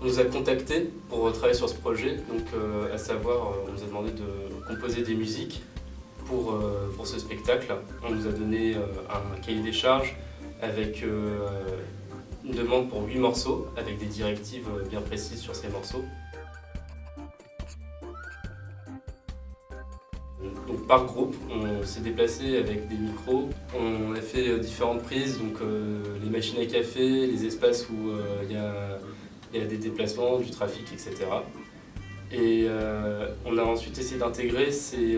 On nous a contactés pour travailler sur ce projet, donc à savoir, on nous a demandé de composer des musiques pour ce spectacle. On nous a donné un cahier des charges avec une demande pour 8 morceaux, avec des directives bien précises sur ces morceaux. Donc, par groupe, on s'est déplacé avec des micros, on a fait différentes prises, donc les machines à café, les espaces où il y a des déplacements, du trafic, etc. Et on a ensuite essayé d'intégrer ces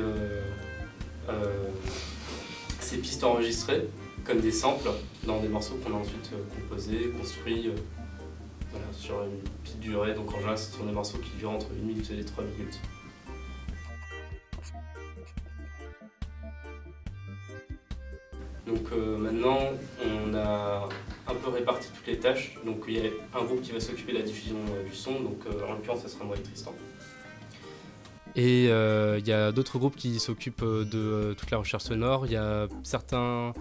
pistes enregistrées comme des samples dans des morceaux qu'on a ensuite composés, construits voilà, sur une petite durée. Donc en général, ce sont des morceaux qui durent entre 1 minute et 3 minutes. Donc maintenant, on a un peu réparti toutes les tâches. Donc il y a un groupe qui va s'occuper de la diffusion du son, donc en l'occurrence, ça sera moi et Tristan. Et il y a d'autres groupes qui s'occupent de toute la recherche sonore. Il y a certains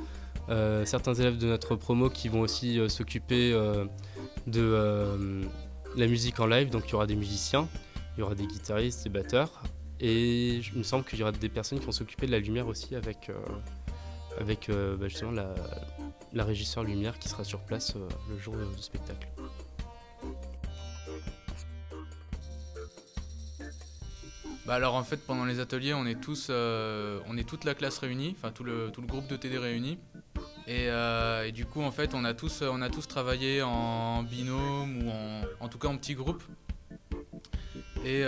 élèves de notre promo qui vont aussi s'occuper de la musique en live. Donc il y aura des musiciens, il y aura des guitaristes, des batteurs. Et il me semble qu'il y aura des personnes qui vont s'occuper de la lumière aussi avec justement la régisseur lumière qui sera sur place le jour du spectacle. Alors en fait pendant les ateliers on est toute la classe réunie, enfin tout le groupe de TD réuni. Et du coup en fait on a tous travaillé en binôme ou en tout cas en petits groupes. Et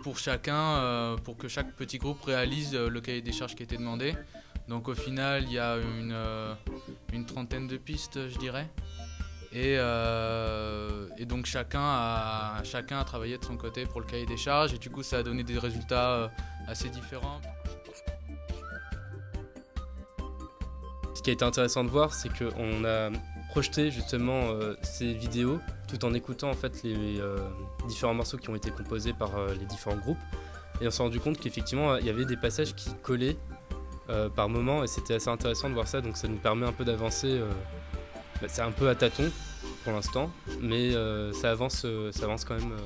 pour que chaque petit groupe réalise le cahier des charges qui était demandé. Donc au final il y a une trentaine de pistes je dirais. Et donc chacun a travaillé de son côté pour le cahier des charges et du coup ça a donné des résultats assez différents. Ce qui a été intéressant de voir, c'est qu'on a projeté justement ces vidéos tout en écoutant en fait les différents morceaux qui ont été composés par les différents groupes. Et on s'est rendu compte qu'effectivement il y avait des passages qui collaient par moment et c'était assez intéressant de voir ça, donc ça nous permet un peu d'avancer. C'est un peu à tâtons pour l'instant, mais ça avance quand même.